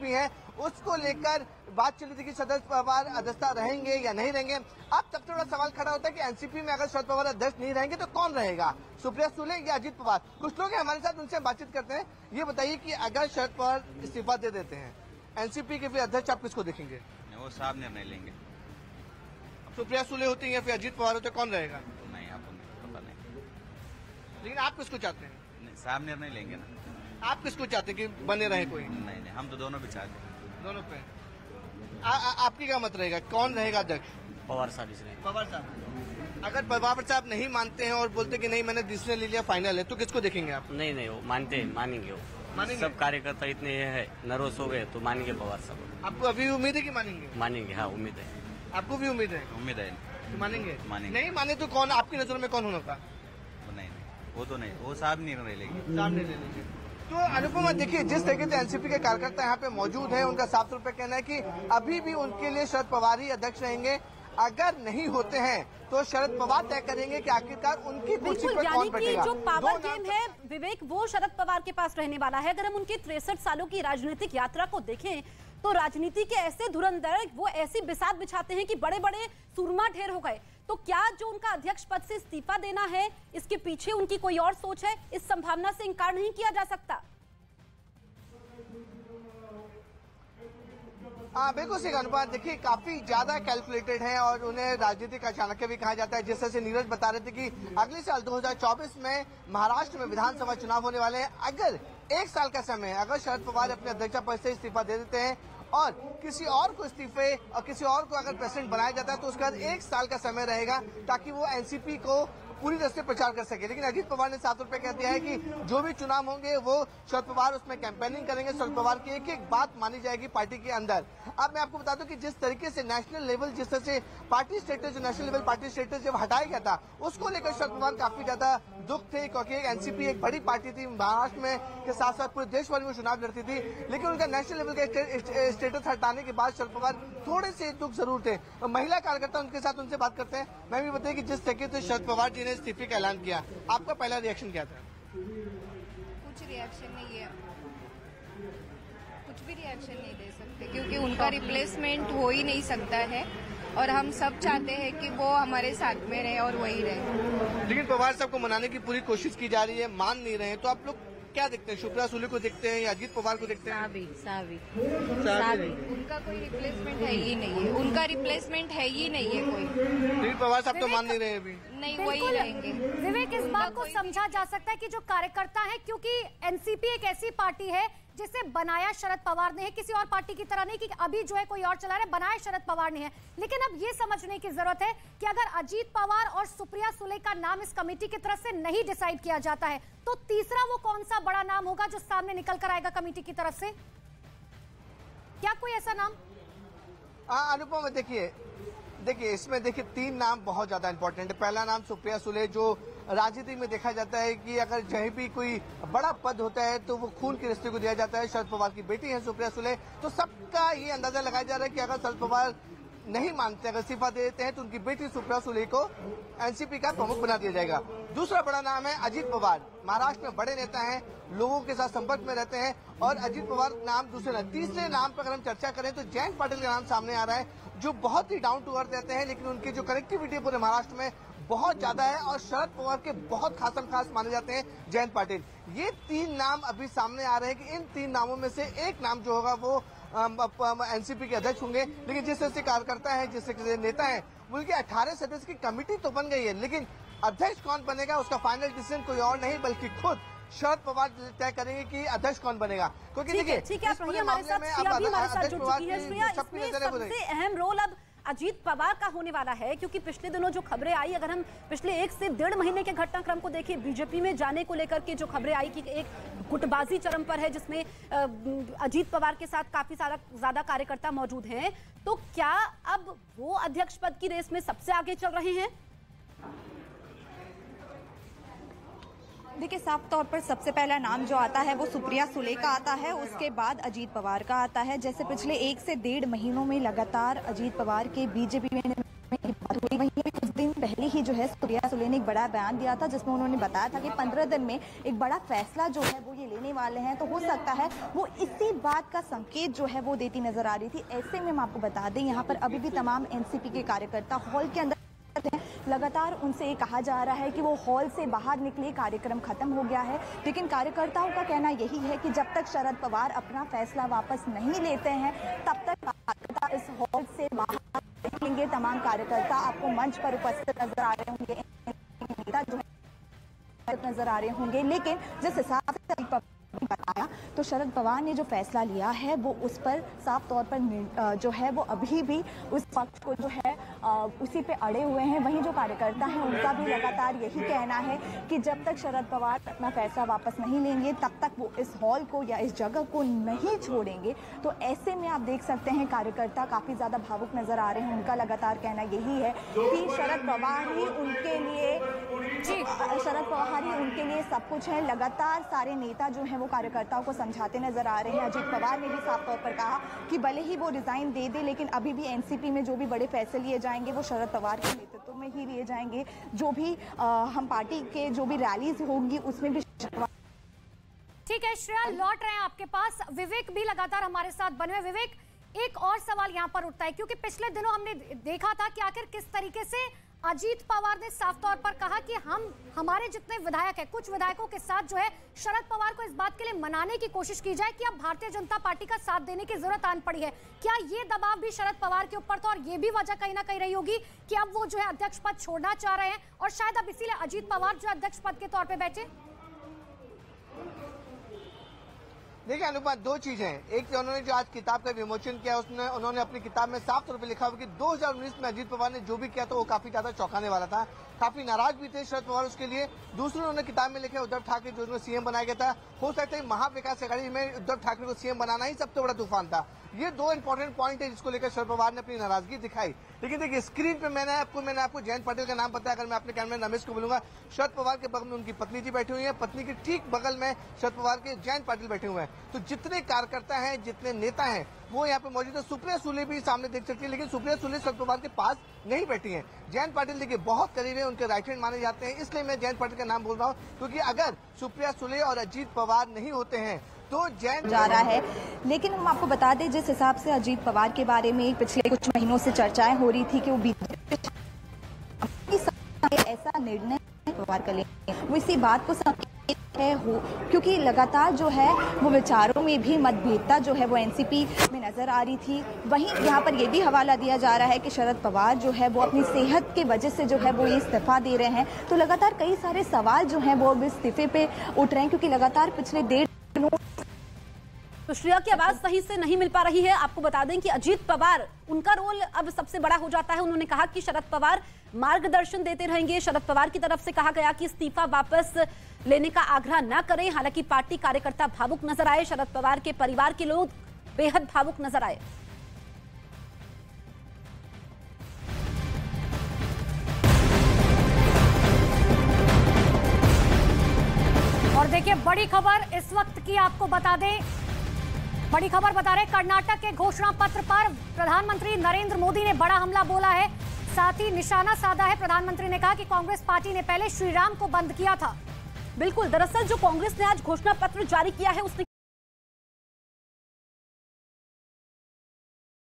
NCP है उसको लेकर बात चली थी कि शरद पवार अध्यक्ष रहेंगे या नहीं रहेंगे। अब सबसे बड़ा सवाल खड़ा होता है कि एनसीपी में अगर शरद पवार अध्यक्ष नहीं रहेंगे तो कौन रहेगा, सुप्रिया सुले या अजीत पवार। कुछ लोग हैं हमारे साथ, उनसे बातचीत करते हैं। ये बताइए कि अगर शरद पवार इस्तीफा दे देते हैं एनसीपी के फिर अध्यक्ष आप किसको देखेंगे? वो साहब निर्णय लेंगे। सुप्रिया सुले होती है फिर अजीत पवार होते, कौन रहेगा? नहीं, आपको पता नहीं, लेकिन आप किसको चाहते हैं? नहीं, साहब निर्णय लेंगे ना। आप किसको चाहते हैं कि बने रहे कोई? नहीं, हम तो दोनों भी चाहते हैं। दोनों पे आपकी क्या मत रहेगा, कौन रहेगा अध्यक्ष? पवार साहब इसलिए। पवार साहब। अगर पवार साहब नहीं मानते हैं और बोलते कि नहीं मैंने डिसीजन ले लिया फाइनल है, तो किसको देखेंगे आप? नहीं, वो मानेंगे वो। मानेंगे? सब कार्यकर्ता इतने है नर्वस हो गए तो मानेंगे पवार साहब। आपको अभी उम्मीद है कि मानेंगे? मानेंगे, हाँ उम्मीद है। आपको भी उम्मीद है? उम्मीद है। तो मानेंगे? नहीं माने तो कौन आपकी नजर में कौन होगा? नहीं, वो तो नहीं, वो साहब निर्णय लेंगे। साहब निर्णय लेंगे। तो अनुपमा देखिए, जिस तरीके से एनसीपी के कार्यकर्ता यहाँ पे मौजूद हैं, उनका साफ तौर पे कहना है कि अभी भी उनके लिए शरद पवार ही अध्यक्ष रहेंगे। अगर नहीं होते हैं तो शरद पवार तय करेंगे कि आखिरकार उनकी कुर्सी पर कौन बैठेगा। जो पावर गेम है विवेक, वो शरद पवार के पास रहने वाला है। अगर हम उनकी 63 सालों की राजनीतिक यात्रा को देखें तो राजनीति के ऐसे धुरंधर वो ऐसी बिसात बिछाते हैं कि बड़े बड़े सुरमा ढेर हो गए। तो क्या जो उनका अध्यक्ष पद से इस्तीफा देना है, इसके पीछे उनकी कोई और सोच है? इस संभावना से इंकार नहीं किया जा सकता। बिल्कुल सही अनुपात। देखिए काफी ज्यादा कैलकुलेटेड है और उन्हें राजनीतिक चाणक्य भी कहा जाता है। जिस तरह से नीरज बता रहे थे कि अगले साल 2024 में महाराष्ट्र में विधानसभा चुनाव होने वाले हैं। अगर एक साल का समय है, अगर शरद पवार अपने अध्यक्ष पद से इस्तीफा दे देते हैं और किसी और को इस्तीफे और किसी और को अगर प्रेसिडेंट बनाया जाता है तो उसके बाद एक साल का समय रहेगा ताकि वो एनसीपी को पूरी तरह से प्रचार कर सके। लेकिन अजीत पवार ने साफ तौर पर कह दिया है कि जो भी चुनाव होंगे वो शरद पवार उसमें कैंपेनिंग करेंगे। शरद पवार की एक एक बात मानी जाएगी पार्टी के अंदर। अब मैं आपको बता दूं कि जिस तरीके से नेशनल लेवल, जिस तरह से पार्टी स्टेटस, जो नेशनल लेवल पार्टी स्टेटस जब हटाया गया था, उसको लेकर शरद पवार काफी ज्यादा दुख थे, क्योंकि एनसीपी एक बड़ी पार्टी थी, महाराष्ट्र में के साथ साथ पूरे देश भर में चुनाव लड़ती थी। लेकिन उनका नेशनल लेवल का स्टेटस हटाने के बाद शरद पवार थोड़े से दुख जरूर थे। महिला कार्यकर्ता उनके साथ, उनसे बात करते हैं। मैं भी बताइए कि जिस तरीके से शरद पवार जी ने इस्तीफे का ऐलान किया, आपका पहला रिएक्शन क्या था? कुछ रिएक्शन नहीं है, कुछ भी रिएक्शन नहीं दे सकते क्योंकि उनका रिप्लेसमेंट हो ही नहीं सकता है और हम सब चाहते हैं कि वो हमारे साथ में रहे और वही रहे। लेकिन पवार साहब को मनाने की पूरी कोशिश की जा रही है, मान नहीं रहे हैं। तो आप लोग क्या देखते हैं, सुप्रिया सुले को देखते हैं या अजीत पवार को देखते हैं? सावी। उनका कोई रिप्लेसमेंट है ही नहीं है, उनका रिप्लेसमेंट है ही नहीं है कोई। लेकिन पवार साहब तो मान नहीं रहे अभी। नहीं, वही रहेंगे। विवेक, इस बात को समझा जा सकता है कि जो कार्यकर्ता है, क्योंकि एनसीपी एक ऐसी पार्टी है जिसे बनाया शरद पवार ने है, किसी और पार्टी की तरह नहीं कि अभी जो है कोई और चला रहा है, बनाया शरद पवार ने है। लेकिन अब ये समझने की जरूरत है कि अगर अजीत पवार और सुप्रिया सुले का नाम इस कमेटी की तरफ से नहीं डिसाइड किया जाता है तो तीसरा वो कौन सा बड़ा नाम होगा जो सामने निकल कर आएगा कमेटी की तरफ से? क्या कोई ऐसा नाम? अनुपम देखिए इसमें देखिए 3 नाम बहुत ज्यादा इंपॉर्टेंट है। पहला नाम सुप्रिया सुले, जो राजनीति में देखा जाता है कि अगर कहीं भी कोई बड़ा पद होता है तो वो खून के रिश्ते को दिया जाता है। शरद पवार की बेटी है सुप्रिया सुले, तो सबका ये अंदाजा लगाया जा रहा है कि अगर शरद पवार नहीं मानते, अगर इस्तीफा दे देते हैं तो उनकी बेटी सुप्रिया सुले को एनसीपी का प्रमुख बना दिया जाएगा। दूसरा बड़ा नाम है अजीत पवार, महाराष्ट्र में बड़े नेता हैं, लोगों के साथ संपर्क में रहते हैं और अजीत पवार नाम दूसरे नाम। तीसरे नाम पर अगर हम चर्चा करें तो जयंत पाटिल का नाम सामने आ रहा है, जो बहुत ही डाउन टू अर्थ रहते हैं, लेकिन उनकी जो कनेक्टिविटी पूरे महाराष्ट्र में बहुत ज्यादा है और शरद पवार के बहुत खास माने जाते हैं जयंत पाटिल। ये 3 नाम अभी सामने आ रहे हैं कि इन 3 नामों में से एक नाम जो होगा वो एनसीपी के अध्यक्ष होंगे। लेकिन जिस तरह से कार्यकर्ता है, जिस तरह से नेता है, उनकी 18 सदस्य की कमेटी तो बन गई है, लेकिन अध्यक्ष कौन बनेगा उसका फाइनल डिसीजन कोई और नहीं बल्कि खुद शरद पवार तय करेंगे कि अध्यक्ष कौन बनेगा। क्योंकि देखिए सबसे अहम रोल अब अजीत पवार का होने वाला है, क्योंकि पिछले दिनों जो खबरें आई, अगर हम पिछले 1 से 1.5 महीने के घटनाक्रम को देखें, बीजेपी में जाने को लेकर के जो खबरें आई कि एक गुटबाजी चरम पर है जिसमें अजीत पवार के साथ काफी ज्यादा कार्यकर्ता मौजूद हैं, तो क्या अब वो अध्यक्ष पद की रेस में सबसे आगे चल रहे हैं? देखिए, साफ तौर पर सबसे पहला नाम जो आता है वो सुप्रिया सुले का आता है, उसके बाद अजीत पवार का आता है। जैसे पिछले 1 से 1.5 महीनों में लगातार अजीत पवार के बीजेपी में बात हुई, वहीं कुछ दिन पहले ही जो है सुप्रिया सुले ने एक बड़ा बयान दिया था, जिसमें उन्होंने बताया था कि 15 दिन में एक बड़ा फैसला जो है वो ये लेने वाले हैं। तो हो सकता है वो इसी बात का संकेत जो है वो देती नजर आ रही थी। ऐसे में हम आपको बता दें, यहाँ पर अभी भी तमाम एनसीपी के कार्यकर्ता हॉल के अंदर लगातार उनसे ये कहा जा रहा है कि वो हॉल से बाहर निकले, कार्यक्रम खत्म हो गया है। लेकिन कार्यकर्ताओं का कहना यही है कि जब तक शरद पवार अपना फैसला वापस नहीं लेते हैं तब तक कार्यकर्ता इस हॉल से बाहर निकलेंगे। तमाम कार्यकर्ता आपको मंच पर उपस्थित नजर आ रहे होंगे, नेता जो है नजर आ रहे होंगे। लेकिन जिस हिसाब से बताया तो शरद पवार ने जो फैसला लिया है वो उस पर साफ तौर पर जो है वो अभी भी उस पक्ष को जो है उसी पे अड़े हुए हैं। वहीं जो कार्यकर्ता हैं उनका भी लगातार यही कहना है कि जब तक शरद पवार अपना फैसला वापस नहीं लेंगे तब तक वो इस हॉल को या इस जगह को नहीं छोड़ेंगे। तो ऐसे में आप देख सकते हैं कार्यकर्ता काफी ज्यादा भावुक नजर आ रहे हैं। उनका लगातार कहना यही है कि शरद पवार ही उनके लिए सब कुछ है। लगातार सारे नेता जो है वो कार्यकर्ताओं को समझाते नजर आ रहे हैं। अजीत पवार ने भी साफ तौर पर कहा कि भले ही वो रिजाइन दे दे लेकिन अभी भी एनसीपी में जो भी बड़े फैसले लिए जाएंगे वो शरद पवार के नेतृत्व में ही लिए जाएंगे। जो भी हम पार्टी के जो भी रैलीज होंगी उसमें भी। ठीक है श्रेया, लौट रहे हैं आपके पास। विवेक भी लगातार हमारे साथ बने हुए। विवेक, एक और सवाल यहाँ पर उठता है क्योंकि पिछले दिनों हमने देखा था कि आखिर किस तरीके से अजीत पवार ने साफ तौर पर कहा कि हमारे जितने विधायक हैं, कुछ विधायकों के साथ जो है शरद पवार को इस बात के लिए मनाने की कोशिश की जाए कि अब भारतीय जनता पार्टी का साथ देने की जरूरत आन पड़ी है। क्या ये दबाव भी शरद पवार के ऊपर था और ये भी वजह कहीं ना कहीं रही होगी कि अब वो जो है अध्यक्ष पद छोड़ना चाह रहे हैं और शायद अब इसीलिए अजीत पवार जो अध्यक्ष पद के तौर पर बैठे? देखिए अनुपमा, दो चीजें हैं। एक तो उन्होंने जो आज किताब का विमोचन किया उसने उन्होंने अपनी किताब में साफ तौर पे लिखा हुआ कि 2019 में अजीत पवार ने जो भी किया था वो काफी ज्यादा चौंकाने वाला था। काफी नाराज भी थे शरद पवार उसके लिए। दूसरे उन्होंने किताब में लिखा उद्धव ठाकरे जो उन्हें सीएम बनाया गया था, हो सकता है महाविकास अघाड़ी में उद्धव ठाकरे को सीएम बनाना ही सबसे बड़ा तूफान था। ये दो इंपॉर्टेंट पॉइंट है जिसको लेकर शरद पवार ने अपनी नाराजगी दिखाई। लेकिन देखिए स्क्रीन पे मैंने आपको जयंत पाटिल का नाम पता है। अगर मैं अपने कैमरे रमेश को बोलूंगा, शरद पवार के बगल में उनकी पत्नी जी बैठी हुई है, पत्नी के ठीक बगल में शरद पवार के जयंत पाटिल बैठे हुए हैं। तो जितने कार्यकर्ता हैं, जितने नेता हैं वो यहाँ पे मौजूद है। सुप्रिया सुले भी सामने देख सकती है, लेकिन सुप्रिया सुले शरद पवार के पास नहीं बैठी है। जयंत पाटिल देखिए बहुत करीब है, उनके राइट हैंड माने जाते हैं, इसलिए मैं जयंत पाटिल का नाम बोल रहा हूँ क्योंकि अगर सुप्रिया सुले और अजीत पवार नहीं होते हैं तो जयंत जा रहा है। लेकिन हम आपको बता दें जिस हिसाब से अजीत पवार के बारे में पिछले कुछ महीनों से चर्चाएं हो रही थी कि वो ऐसा निर्णय पवार कर लेंगे, वो इसी बात को संकेत है हो क्योंकि लगातार जो है वो विचारों में भी मतभेदता जो है वो एनसीपी में नजर आ रही थी। वहीं यहाँ पर ये भी हवाला दिया जा रहा है कि शरद पवार जो है वो अपनी सेहत के वजह से जो है वो ये इस्तीफा दे रहे हैं। तो लगातार कई सारे सवाल जो हैं वो इस्तीफे पे उठ रहे हैं क्योंकि लगातार पिछले 1.5 दिनों तो श्रेया की आवाज सही से नहीं मिल पा रही है। आपको बता दें कि अजीत पवार, उनका रोल अब सबसे बड़ा हो जाता है। उन्होंने कहा कि शरद पवार मार्गदर्शन देते रहेंगे। शरद पवार की तरफ से कहा गया कि इस्तीफा वापस लेने का आग्रह न करें। हालांकि पार्टी कार्यकर्ता भावुक नजर आए, शरद पवार के परिवार के लोग बेहद भावुक नजर आए। और देखिए बड़ी खबर इस वक्त की आपको बता दें, बड़ी खबर बता रहे कर्नाटक के घोषणा पत्र पर प्रधानमंत्री नरेंद्र मोदी ने बड़ा हमला बोला है, साथ ही निशाना साधा है। प्रधानमंत्री ने कहा कि कांग्रेस पार्टी ने पहले श्रीराम को बंद किया था। बिल्कुल, दरअसल जो कांग्रेस ने आज घोषणा पत्र जारी किया है उसने